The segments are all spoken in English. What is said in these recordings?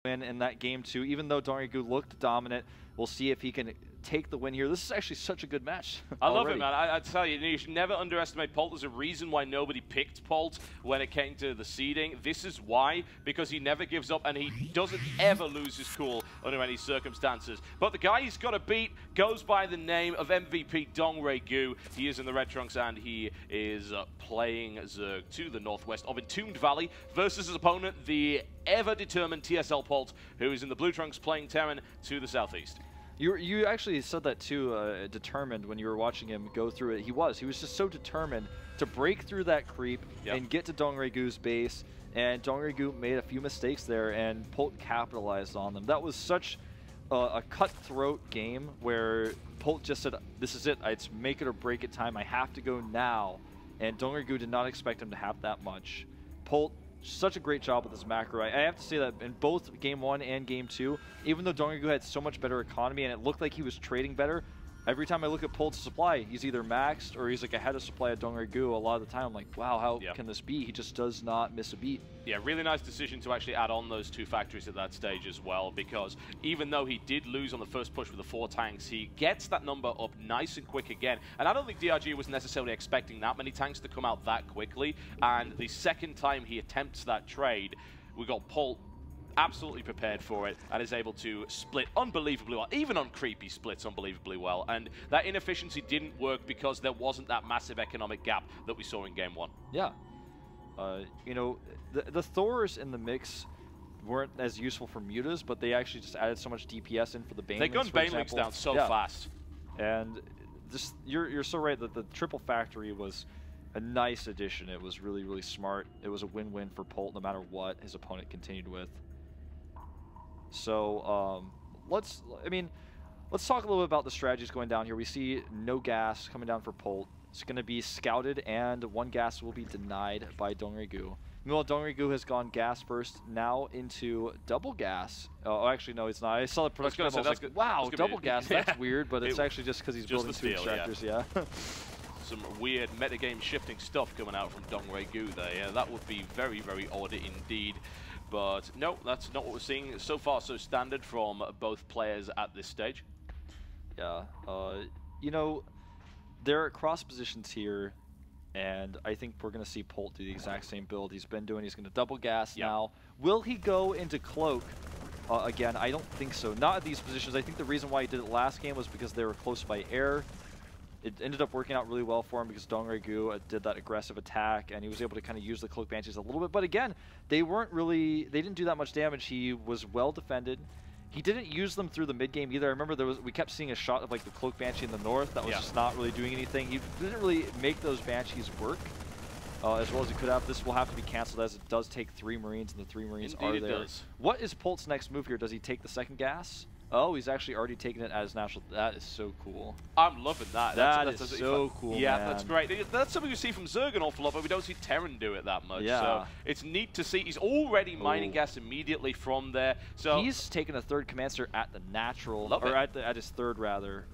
win in that game too. Even though Dongraegu looked dominant, we'll see if he can take the win here. This is actually such a good match. I love it, man. I tell you, you should never underestimate Polt. There's a reason why nobody picked Polt when it came to the seeding. This is why, because he never gives up and he doesn't ever lose his cool under any circumstances. But the guy he's got to beat goes by the name of MVP Dongraegu. He is in the red trunks and he is playing Zerg to the northwest of Entombed Valley versus his opponent, the ever-determined TSL Polt, who is in the blue trunks playing Terran to the southeast. You actually said that too, determined, when you were watching him go through it. He was just so determined to break through that creep and get to Dongraegu's base. And Dongraegu made a few mistakes there, and Polt capitalized on them. That was such a cutthroat game where Polt just said, "This is it. It's make it or break it time. I have to go now." And Dongraegu did not expect him to have that much. Polt, such a great job with his macro. I have to say that in both Game 1 and Game 2, even though Dongraegu had so much better economy and it looked like he was trading better, every time I look at Polt's supply, he's either maxed or he's like ahead of supply at Dongraegu. A lot of the time I'm like, wow, how can this be? He just does not miss a beat. Yeah, really nice decision to actually add on those 2 factories at that stage as well, because even though he did lose on the first push with the 4 tanks, he gets that number up nice and quick again. And I don't think DRG was necessarily expecting that many tanks to come out that quickly. And the second time he attempts that trade, we got Polt absolutely prepared for it and is able to split unbelievably well. Even on creep, he splits unbelievably well. And that inefficiency didn't work because there wasn't that massive economic gap that we saw in Game 1. Yeah. You know, the Thors in the mix weren't as useful for mutas, but they actually just added so much DPS in for the Banelings. They gunned Banelings down so fast. And just you're so right that the triple factory was a nice addition. It was really, really smart. It was a win-win for Polt no matter what his opponent continued with. So let's talk a little bit about the strategies going down here. We see no gas coming down for Polt. It's going to be scouted, and 1 gas will be denied by Dongraegu. Meanwhile, Dongraegu has gone gas first, now into double gas. Oh, actually, no, it's not. I saw the production level. I was like, wow, double gas, that's weird, but it's actually just because he's building 2 extractors, Some weird metagame shifting stuff coming out from Dongraegu there. Yeah, that would be very, very odd indeed. But no, that's not what we're seeing. So far, so standard from both players at this stage. Yeah, you know, there are cross positions here, and I think we're going to see Polt do the exact same build he's been doing. He's going to double gas now. Will he go into cloak again? I don't think so. Not at these positions. I think the reason why he did it last game was because they were close by air. It ended up working out really well for him because Dongraegu did that aggressive attack, and he was able to kind of use the Cloak Banshees a little bit. But again, they didn't do that much damage. He was well defended. He didn't use them through the mid-game either. I remember we kept seeing a shot of like the Cloak Banshee in the north that was just not really doing anything. He didn't really make those Banshees work as well as he could have. This will have to be canceled as it does take 3 Marines, and the 3 Marines are there. What is Polt's next move here? Does he take the second gas? Oh, he's actually already taken it as national. That is so cool. I'm loving that. That's so cool, Yeah, man. That's great. That's something we see from Zerg an awful lot, but we don't see Terran do it that much. Yeah. So it's neat to see. He's already mining gas immediately from there. So he's taken a 3rd Commander at the natural, or at his 3rd rather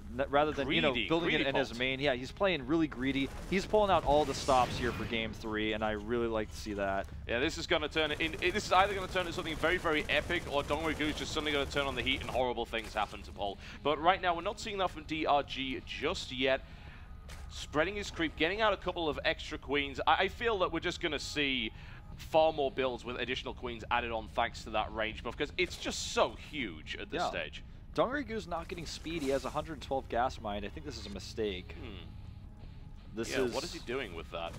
than building it in his main. Yeah, he's playing really greedy. He's pulling out all the stops here for Game 3, and I really like to see that. Yeah, this is going to turn this is either going to turn into something very, very epic, or Dongraegu is just suddenly going to turn on the heat and horrible things happen to Polt. But right now, we're not seeing that from DRG just yet. Spreading his creep, getting out a couple of extra queens. I feel that we're just going to see far more builds with additional queens added on thanks to that range buff, because it's just so huge at this stage. Dongraegu's not getting speed. He has 112 gas mine. I think this is a mistake. What is he doing with that?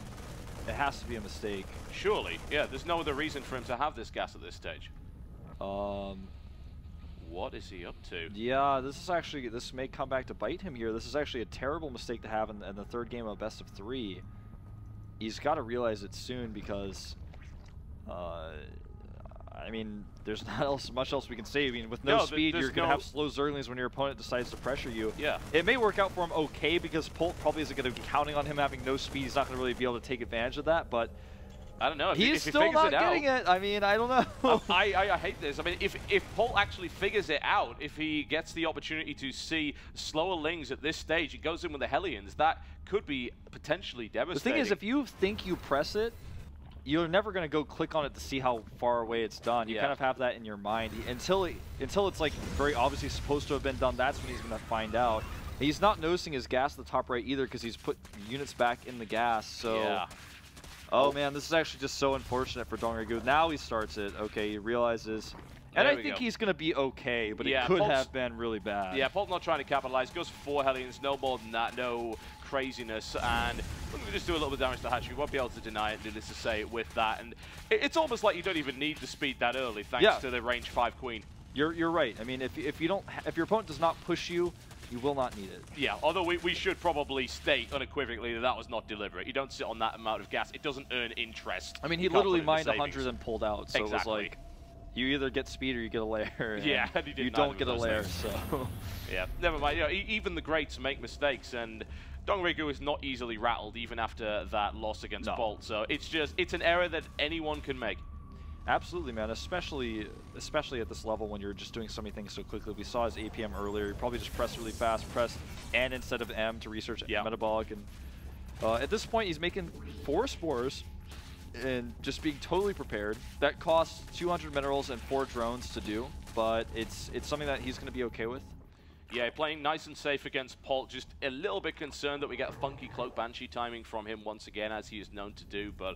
It has to be a mistake. Surely. Yeah, there's no other reason for him to have this gas at this stage. What is he up to? Yeah, this may come back to bite him here. This is actually a terrible mistake to have in the 3rd game of best of 3. He's got to realize it soon because, I mean, there's not much else we can say. I mean, with no speed, you're going to have slow Zerglings when your opponent decides to pressure you. Yeah. It may work out for him okay because Polt probably isn't going to be counting on him having no speed. He's not going to really be able to take advantage of that, but I don't know. He's still not getting it. I mean, I don't know. I hate this. I mean, if Polt actually figures it out, if he gets the opportunity to see slower Lings at this stage, he goes in with the Hellions, that could be potentially devastating. The thing is, if you think you press it, you're never going to go click on it to see how far away it's done. You kind of have that in your mind. Until it's like very obviously supposed to have been done, that's when he's going to find out. He's not noticing his gas at the top right either because he's put units back in the gas. So, oh man, this is actually just so unfortunate for Dongraegu. Now he starts it. Okay, he realizes. And I think he's going to be okay, but it could have been really bad. Yeah, Polt not trying to capitalize. Goes for 4 Hellions, no more than that, no craziness. And we're going to just do a little bit of damage to Hatchery. We won't be able to deny it, needless to say, with that. And it's almost like you don't even need the speed that early, thanks to the range 5 Queen. You're right. I mean, if your opponent does not push you, you will not need it. Yeah, although we should probably state unequivocally that that was not deliberate. You don't sit on that amount of gas. It doesn't earn interest. I mean, he literally mined 100 and pulled out, so it was like, you either get speed or you get a lair. Yeah, and you don't get a lair, so... Yeah, never mind. You know, even the greats make mistakes, and Dongraegu is not easily rattled even after that loss against Polt. So it's an error that anyone can make. Absolutely, man. Especially at this level when you're just doing so many things so quickly. We saw his APM earlier. He probably just pressed really fast, pressed N instead of M to research metabolic. And at this point, he's making 4 spores and just being totally prepared. That costs 200 minerals and 4 drones to do, but it's something that he's going to be okay with. Yeah, playing nice and safe against Polt. Just a little bit concerned that we get funky Cloak Banshee timing from him once again, as he is known to do, but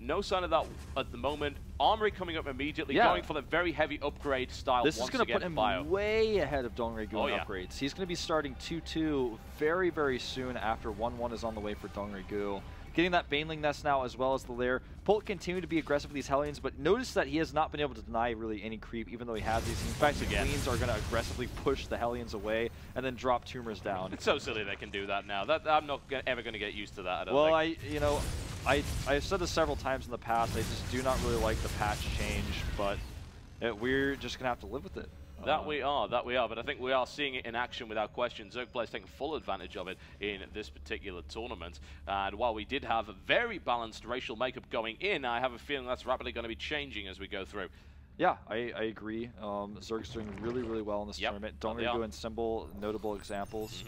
no sign of that at the moment. Armory coming up immediately, going for the very heavy upgrade style. This is going to put him way ahead of Dongraegu in upgrades. He's going to be starting 2-2 very, very soon after 1-1 is on the way for Dongraegu. Getting that Baneling Nest now as well as the lair. Polt continue to be aggressive with these Hellions, but notice that he has not been able to deny really any creep, even though he has these. In fact, the Queens are going to aggressively push the Hellions away and then drop tumors down. It's so silly they can do that now. I'm not ever going to get used to that, I don't think. Well, I've said this several times in the past. I just do not really like the patch change, but we're just going to have to live with it. That we are, but I think we are seeing it in action without question. Zerg players taking full advantage of it in this particular tournament. And while we did have a very balanced racial makeup going in, I have a feeling that's rapidly going to be changing as we go through. Yeah, I agree. Zerg's doing really, really well in this tournament. Dongraegu and Symbol, notable examples.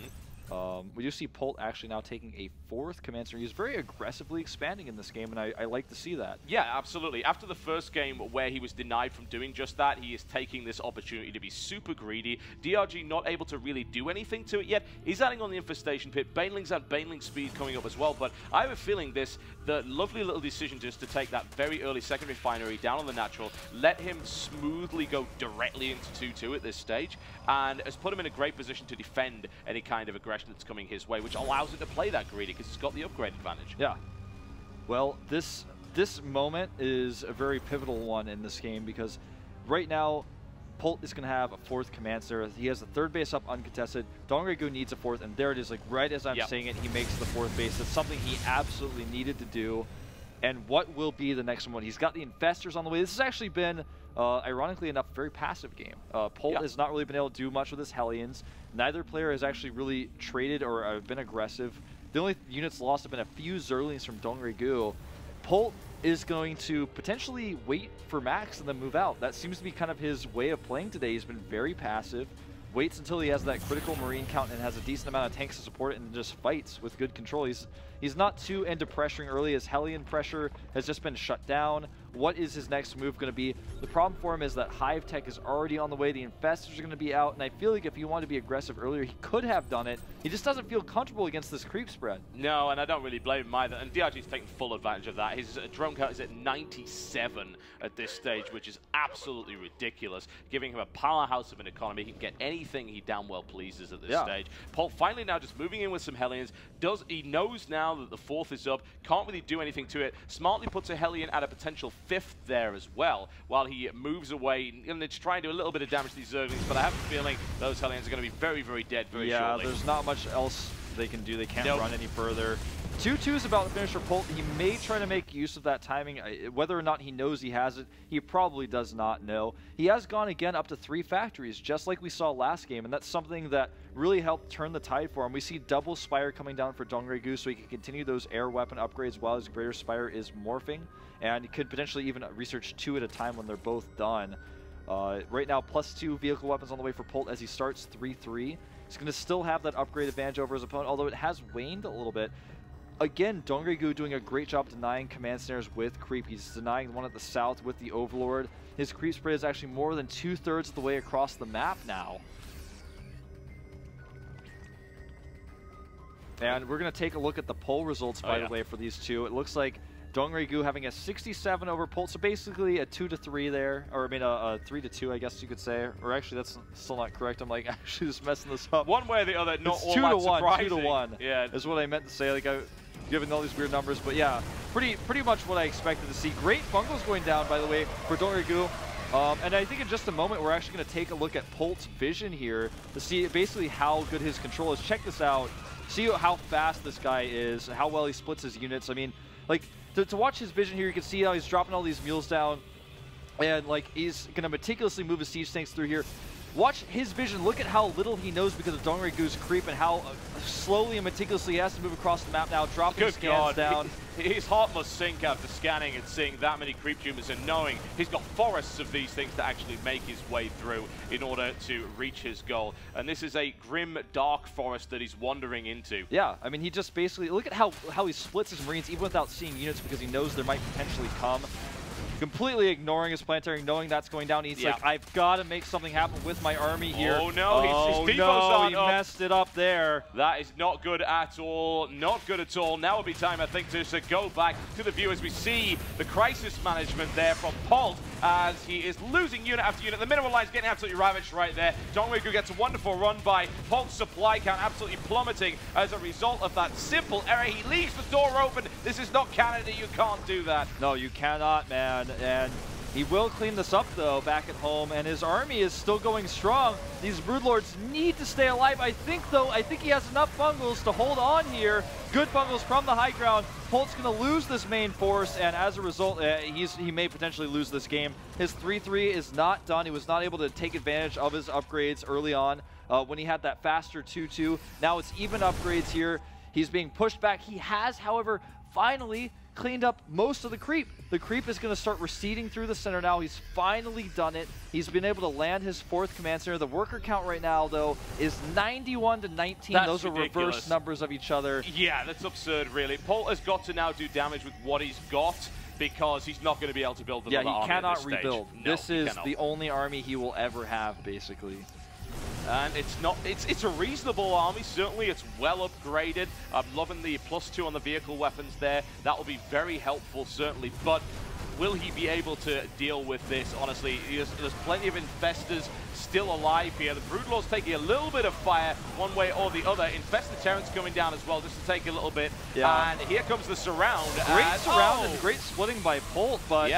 We do see Polt actually now taking a 4th command center. He's very aggressively expanding in this game, and I like to see that. Yeah, absolutely. After the first game where he was denied from doing just that, he is taking this opportunity to be super greedy. DRG not able to really do anything to it yet. He's adding on the Infestation Pit. Baneling's had Baneling speed coming up as well, but I have a feeling the lovely little decision just to take that very early second refinery down on the natural, let him smoothly go directly into 2-2 at this stage, and has put him in a great position to defend any kind of aggression that's coming his way, which allows him to play that greedy because he's got the upgrade advantage. Yeah. Well, this moment is a very pivotal one in this game because right now Polt is going to have a 4th command center. He has the 3rd base up uncontested. Dongraegu needs a 4th, and there it is, like right as I'm saying it, he makes the 4th base. That's something he absolutely needed to do. And what will be the next one? He's got the Infestors on the way. This has actually been, ironically enough, a very passive game. Polt has not really been able to do much with his Hellions. Neither player has actually really traded or been aggressive. The only units lost have been a few Zerlings from Dongraegu. Polt is going to potentially wait for Max and then move out. That seems to be kind of his way of playing today. He's been very passive. Waits until he has that critical Marine count and has a decent amount of tanks to support it and just fights with good control. He's not too into pressuring early. His Hellion pressure has just been shut down. What is his next move going to be? The problem for him is that Hive Tech is already on the way. The Infestors are going to be out, and I feel like if he wanted to be aggressive earlier, he could have done it. He just doesn't feel comfortable against this creep spread. No, and I don't really blame him either. And DRG's taking full advantage of that. His drone count is at 97 at this stage, which is absolutely ridiculous, giving him a powerhouse of an economy. He can get anything he damn well pleases at this stage. Polt finally now just moving in with some Hellions. He knows now that the 4th is up, can't really do anything to it. Smartly puts a Hellion at a potential 5th there as well, while he moves away and it's trying to do a little bit of damage to these Zerglings, but I have a feeling those Hellions are going to be very, very dead very shortly. Yeah, there's not much else they can do. They can't run any further. 2-2 is about to finish for Polt. He may try to make use of that timing. Whether or not he knows he has it, he probably does not know. He has gone again up to 3 factories, just like we saw last game, and that's something that really helped turn the tide for him. We see double Spire coming down for Dongraegu, so he can continue those air weapon upgrades while his Greater Spire is morphing, and he could potentially even research 2 at a time when they're both done. Right now, +2 vehicle weapons on the way for Polt as he starts 3-3. He's going to still have that upgrade advantage over his opponent, although it has waned a little bit. again, Dongraegu doing a great job denying command snares with creep. He's denying the one at the south with the Overlord. His creep spread is actually more than 2/3 of the way across the map now. And we're going to take a look at the poll results, by the way, for these two. It looks like Dongraegu having a 67 over Polt, so basically a 2-3 there, or I mean a 3-2, I guess you could say. Or actually, that's still not correct. I'm like actually just messing this up. One way or the other, not it's all 2 that to 1, surprising. 2 to 1. Yeah, is what I meant to say. Like given all these weird numbers, but yeah, pretty much what I expected to see. Great bungles going down, by the way, for Dongraegu. And I think in just a moment, we're actually going to take a look at Polt's vision here to see basically how good his control is. Check this out. See how fast this guy is, how well he splits his units. I mean, like, to watch his vision here, you can see how he's dropping all these mules down. And, like, he's going to meticulously move his siege tanks through here. Watch his vision. Look at how little he knows because of Dongraegu's creep and how slowly and meticulously he has to move across the map now, dropping scans down. His heart must sink after scanning and seeing that many creep tumors and knowing he's got forests of these things to actually make his way through in order to reach his goal. And this is a grim, dark forest that he's wandering into. Yeah, I mean, he just basically, look at how he splits his Marines even without seeing units because he knows there might potentially come. Completely ignoring his planetary, knowing that's going down. He's like, I've got to make something happen with my army here. Oh no, his he messed it up there. That is not good at all. Not good at all. Now would be time, I think, to go back to the view as we see the crisis management there from Polt as he is losing unit after unit. The minimal line's getting absolutely ravaged right there. Dongraegu gets a wonderful run by. Polt's supply count absolutely plummeting as a result of that simple error. He leaves the door open. This is not Canada. You can't do that. No, you cannot, man. And he will clean this up, though, back at home, and his army is still going strong. These Broodlords need to stay alive. I think he has enough bungles to hold on here. Good bungles from the high ground. Polt's going to lose this main force, and as a result, he may potentially lose this game. His 3-3 is not done. He was not able to take advantage of his upgrades early on when he had that faster 2-2. Now it's even upgrades here. He's being pushed back. He has, however, finally cleaned up most of the creep. The creep is going to start receding through the center now. He's finally done it. He's been able to land his 4th command center. The worker count right now, though, is 91 to 19. Those are reverse numbers of each other. Yeah, that's absurd, really. Polt has got to now do damage with what he's got because he's not going to be able to build another army. Yeah, he cannot rebuild. rebuild. No, this is the only army he will ever have, basically. And it's a reasonable army, certainly. It's well upgraded. I'm loving the +2 on the vehicle weapons there. That will be very helpful, certainly. But will he be able to deal with this? Honestly, there's plenty of infestors still alive here. The Broodlord's taking a little bit of fire one way or the other. Infested Terrans coming down as well, just to take a little bit. Yeah. And here comes the surround. Great surround and great splitting by Polt, but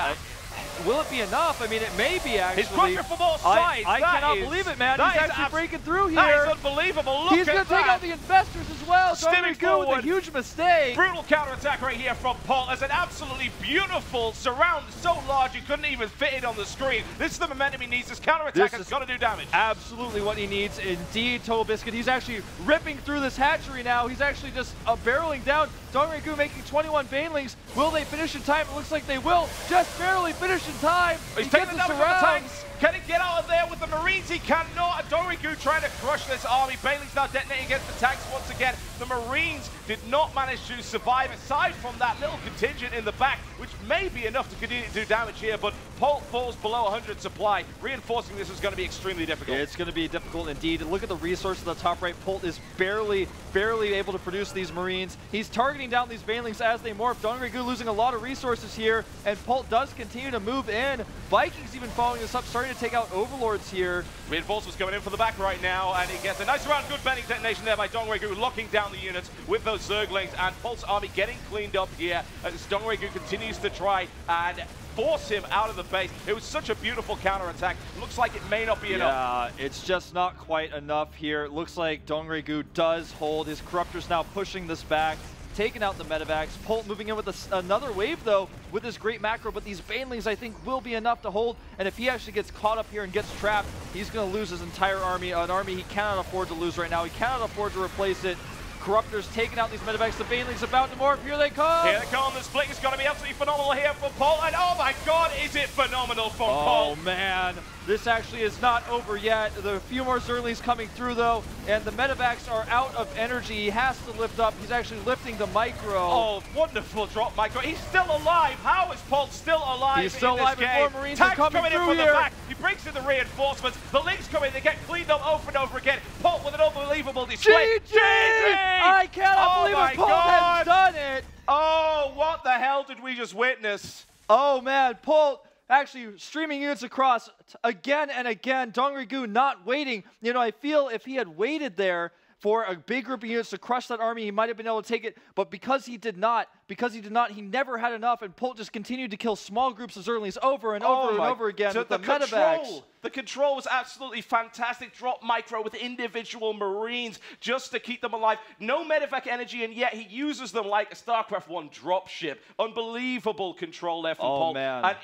will it be enough? I mean, it may be, actually. He's pushing from all sides. I cannot believe it, man. He's actually breaking through here. That is unbelievable. Look He's going to take out the infestors as well. Dongraegu with a huge mistake. Brutal counterattack right here from Polt. As an absolutely beautiful surround, so large you couldn't even fit it on the screen. This is the momentum he needs. This counterattack has got to do damage. Absolutely what he needs. Indeed, Total Biscuit. He's actually ripping through this hatchery now. He's actually just barreling down. Dongraegu making 21 Banelings. Will they finish in time? It looks like they will. Just barely finish in time. He's taking the damage on the tanks. Can he get out of there with the Marines? He cannot. Dongraegu trying to crush this army. Banelings now detonating against the tanks once again. The Marines did not manage to survive aside from that little contingent in the back, which may be enough to continue to do damage here, but Polt falls below 100 supply. Reinforcing this is going to be extremely difficult. It's going to be difficult indeed. Look at the resources at the top right. Polt is barely able to produce these Marines. He's targeting down these Banelings as they morph. Dongraegu losing a lot of resources here, and Polt does continue to move in. Vikings even following this up, starting to take out Overlords here. Reinforcements coming in from the back right now, and he gets a nice round. Good bending detonation there by Dongraegu, locking down the units with those Zerglings, and Polt's army getting cleaned up here as Dongraegu continues to try and force him out of the base. It was such a beautiful counterattack. Looks like it may not be enough. Yeah, it's just not quite enough here. It looks like Dongraegu does hold. His Corruptor's now pushing this back, taking out the medevacs. Polt moving in with another wave, though, with his great macro, but these Banelings, I think, will be enough to hold, and if he actually gets caught up here and gets trapped, he's going to lose his entire army, an army he cannot afford to lose right now. He cannot afford to replace it. Corruptor's taking out these medevacs. The Baneling's about to morph. Here they come. Here they come. The split is going to be absolutely phenomenal here for Polt. And oh my god, is it phenomenal for Polt. Oh man, this actually is not over yet. There are a few more Zerlings coming through though, and the medevacs are out of energy. He has to lift up. He's actually lifting the micro. Oh, wonderful drop micro. He's still alive. How is Polt still alive? He's still alive, and more Marines are coming through from here. The back. He brings in the reinforcements. The Lynx come in. They get cleaned up over and over again. Polt with an unbelievable display. GG! I cannot believe it. Polt has done it. Oh, what the hell did we just witness? Oh man, Polt actually streaming units across again and again. Dongraegu not waiting. You know, I feel if he had waited there for a big group of units to crush that army, he might have been able to take it. But because he did not, he never had enough, and Polt just continued to kill small groups of Zerlings over and over again with the medevacs. The control was absolutely fantastic. Drop micro with individual Marines just to keep them alive. No medevac energy, and yet he uses them like a StarCraft 1 dropship. Unbelievable control there from Polt. Man. And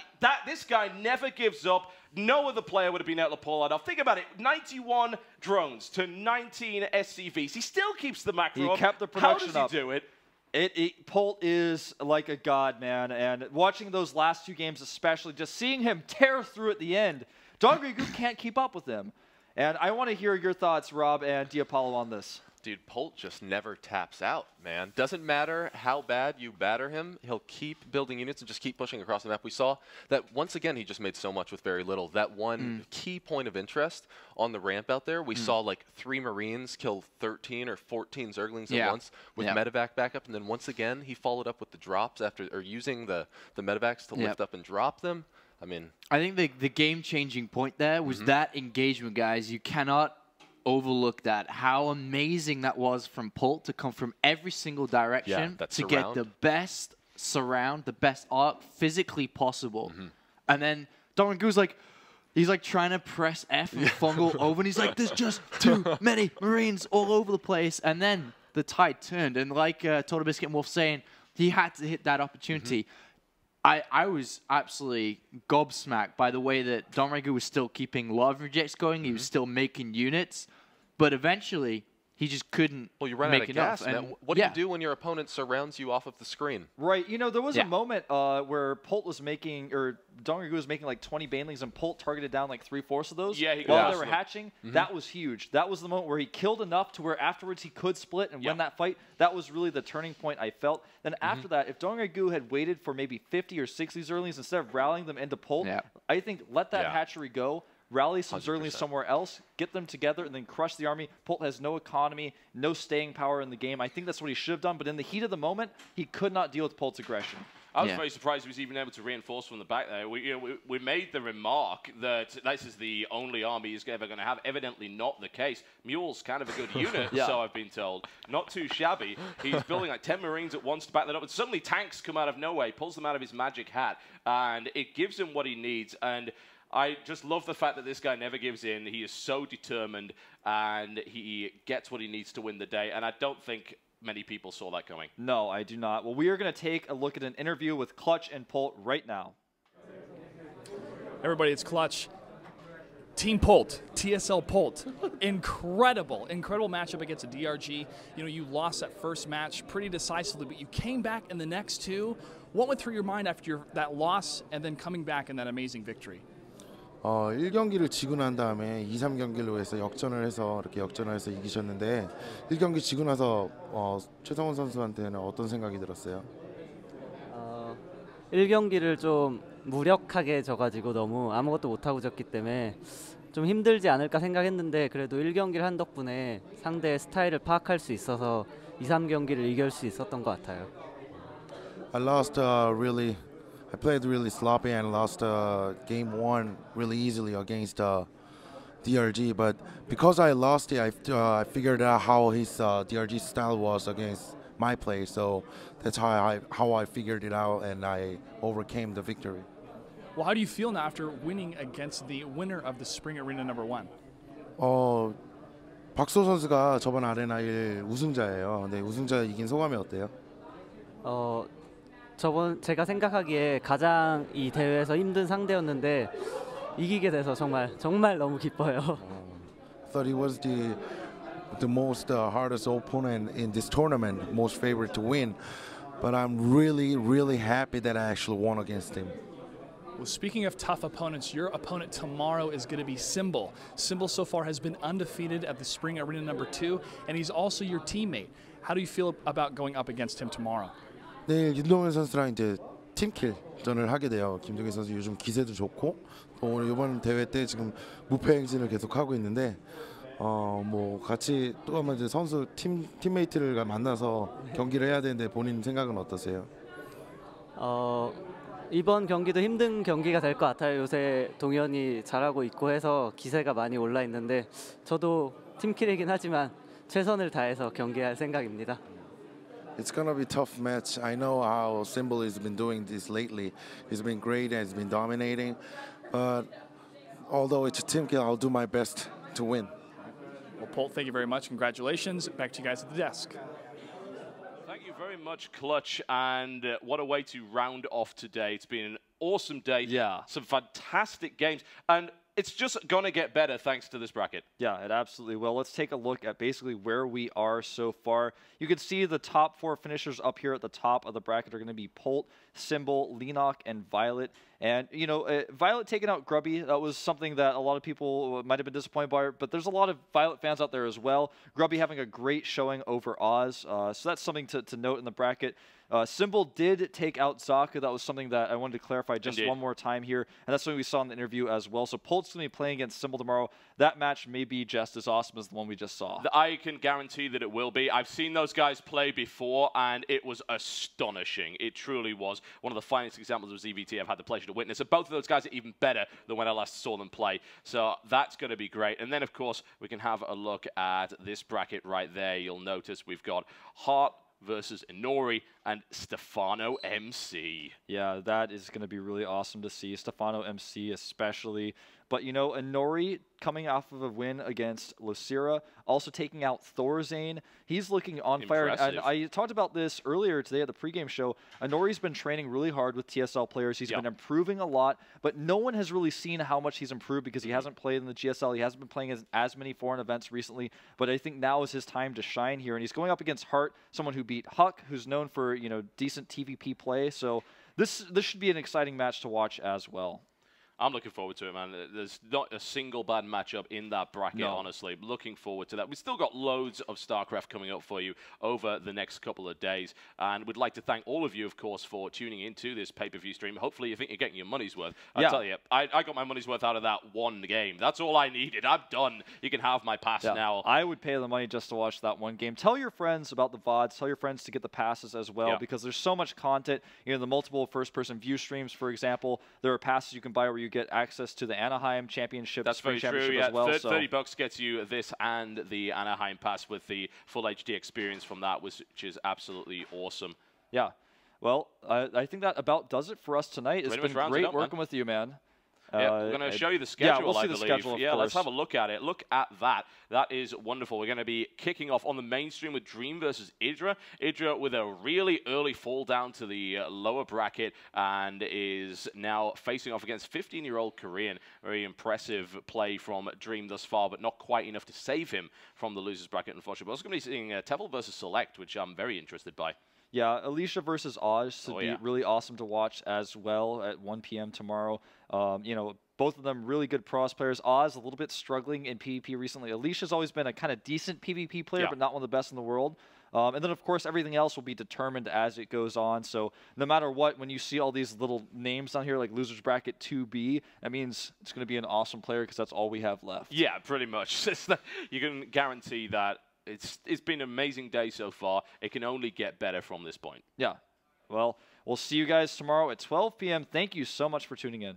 this guy never gives up. No other player would have been able to pull that off. Think about it, 91 drones to 19 SCVs. He still keeps the macro up. He kept the production up. How does he do it? Polt is like a god, man, and watching those last two games especially, just seeing him tear through at the end, Dongraegu can't keep up with him. And I want to hear your thoughts, Rob and Diapollo, on this. Dude, Polt just never taps out, man. Doesn't matter how bad you batter him, he'll keep building units and just keep pushing across the map. We saw that once again, he just made so much with very little. That one key point of interest on the ramp out there, we saw like 3 Marines kill 13 or 14 Zerglings at once with medevac backup, and then once again, he followed up with the drops after, or using the medevacs to lift up and drop them. I mean, I think the game-changing point there was that engagement, guys. You cannot overlook that. How amazing that was from Polt to come from every single direction to get the best surround, the best arc physically possible. And then Dongraegu's like, he's like trying to press F and fungal over, and he's like, there's just too many Marines all over the place. And then the tide turned, and like Total Biscuit and Wolf saying, he had to hit that opportunity. I was absolutely gobsmacked by the way that Dongraegu was still keeping love rejects going. He was still making units, but eventually he just couldn't make enough. And what do you do when your opponent surrounds you off of the screen? Right. You know, there was a moment where Polt was making, or Dongraegu was making like 20 Banelings, and Polt targeted down like 3/4 of those while they were hatching. That was huge. That was the moment where he killed enough to where afterwards he could split and win that fight. That was really the turning point, I felt. Then after that, if Dongraegu had waited for maybe 50 or 60 Zerlings instead of rallying them into Polt, I think let that hatchery go. Rally some Zerlings somewhere else, get them together, and then crush the army. Polt has no economy, no staying power in the game. I think that's what he should have done, but in the heat of the moment, he could not deal with Polt's aggression. I was very surprised he was even able to reinforce from the back there. We made the remark that this is the only army he's ever going to have. Evidently not the case. Mule's kind of a good unit, so I've been told. Not too shabby. He's building like 10 Marines at once to back that up, and suddenly tanks come out of nowhere. He pulls them out of his magic hat, and it gives him what he needs. And I just love the fact that this guy never gives in. He is so determined, and he gets what he needs to win the day. And I don't think many people saw that coming. No, I do not. Well, we are going to take a look at an interview with Clutch and Polt right now. Everybody, it's Clutch. Team Polt, TSL Polt, incredible matchup against a DRG. You know, you lost that first match pretty decisively, but you came back in the next two. What went through your mind after that loss and then coming back in that amazing victory? 1경기를 지고 난 다음에 2, 3경기로 해서 역전을 해서 이렇게 역전을 해서 이기셨는데 1경기 지고 나서 최성훈 선수한테는 어떤 생각이 들었어요? 1경기를 좀 무력하게 져가지고 너무 아무것도 못하고 졌기 때문에 좀 힘들지 않을까 생각했는데 그래도 1경기를 한 덕분에 상대의 스타일을 파악할 수 있어서 2, 3경기를 이길 수 있었던 것 같아요. I played really sloppy and lost game 1 really easily against DRG, but because I lost it, I figured out how his DRG style was against my play, so that's how I figured it out and I overcame the victory. Well, how do you feel now after winning against the winner of the Spring Arena #1? 박소 선수가 저번 아레나 1 우승자예요. 근데 우승자 이긴 소감이 어때요? 제가 생각하기에 가장 이 대회에서 힘든 상대였는데 이기게 돼서 정말 너무 기뻐요. Thought he was the the most hardest opponent in this tournament, most favorite to win. But I'm really, really happy that I actually won against him. Well, speaking of tough opponents, your opponent tomorrow is going to be Symbol. Symbol so far has been undefeated at the Spring Arena #2, and he's also your teammate. How do you feel about going up against him tomorrow? 네, 윤동현 선수랑 이제 팀킬전을 하게 돼요. 김동현 선수 요즘 기세도 좋고 또 오늘 이번 대회 때 지금 무패 행진을 계속 하고 있는데 뭐 같이 또 한번 이제 선수 팀메이트를 만나서 경기를 해야 되는데 본인 생각은 어떠세요? 이번 경기도 힘든 경기가 될 것 같아요. 요새 동현이 잘하고 있고 해서 기세가 많이 올라 있는데 저도 팀킬이긴 하지만 최선을 다해서 경기할 생각입니다. It's gonna be a tough match. I know how Symbol has been doing this lately. He's been great and he's been dominating. But although it's a team kill, I'll do my best to win. Well, Polt, thank you very much. Congratulations. Back to you guys at the desk. Thank you very much, Clutch, and what a way to round off today. It's been an awesome day. Yeah. Some fantastic games, and it's just going to get better thanks to this bracket. Yeah, it absolutely will. Let's take a look at basically where we are so far. You can see the top 4 finishers up here at the top of the bracket are going to be Polt, Symbol, Lenok, and Violet. And, you know, Violet taking out Grubby, that was something that a lot of people might have been disappointed by, but there's a lot of Violet fans out there as well. Grubby having a great showing over Oz, so that's something to note in the bracket. Symbol did take out Zaku. That was something that I wanted to clarify just one more time here, and that's something we saw in the interview as well. So Polt's going to be playing against Symbol tomorrow. That match may be just as awesome as the one we just saw. I can guarantee that it will be. I've seen those guys play before, and it was astonishing. It truly was one of the finest examples of ZVT I've had the pleasure to witness. And both of those guys are even better than when I last saw them play. So that's going to be great. And then, of course, we can have a look at this bracket right there. You'll notice we've got Heart versus Inori and Stefano MC. Yeah, that is going to be really awesome to see. Stefano MC especially. But, you know, Inori coming off of a win against Lucira, also taking out Thorzane. He's looking on fire. And I talked about this earlier today at the pregame show. Inori's been training really hard with TSL players. He's been improving a lot, but no one has really seen how much he's improved because he hasn't played in the GSL. He hasn't been playing as many foreign events recently, but I think now is his time to shine here. And he's going up against Hart, someone who beat Huck, who's known for, you know, decent TVP play. So this should be an exciting match to watch as well. I'm looking forward to it, man. There's not a single bad matchup in that bracket, honestly. Looking forward to that. We've still got loads of StarCraft coming up for you over the next couple of days. And we'd like to thank all of you, of course, for tuning into this pay-per-view stream. Hopefully you think you're getting your money's worth. I tell you, I got my money's worth out of that one game. That's all I needed. I'm done. You can have my pass now. I would pay the money just to watch that one game. Tell your friends about the VODs. Tell your friends to get the passes as well because there's so much content. You know, the multiple first-person view streams, for example. There are passes you can buy where you get access to the Anaheim Championship. That's very true. As well. $30 gets you this and the Anaheim pass with the full HD experience from that, which is absolutely awesome. Yeah. Well, I think that about does it for us tonight. It's been great working with you, man. We're going to show you the schedule, we'll see I the believe. schedule, of course. Let's have a look at it. Look at that. That is wonderful. We're going to be kicking off on the main stream with Dream versus Idra. Idra with a really early fall down to the lower bracket and is now facing off against 15-year-old Korean. Very impressive play from Dream thus far, but not quite enough to save him from the losers bracket, unfortunately. We're also going to be seeing Tevel versus Select, which I'm very interested by. Yeah, Alicia versus Oz should be really awesome to watch as well at 1 p.m. tomorrow. You know, both of them really good pros players. Oz a little bit struggling in PvP recently. Alicia's always been a kind of decent PvP player, but not one of the best in the world. And then, of course, everything else will be determined as it goes on. So no matter what, when you see all these little names on here, like Losers Bracket 2B, that means it's going to be an awesome player because that's all we have left. Yeah, pretty much. You can guarantee that it's been an amazing day so far. It can only get better from this point. Yeah. Well, we'll see you guys tomorrow at 12 p.m. Thank you so much for tuning in.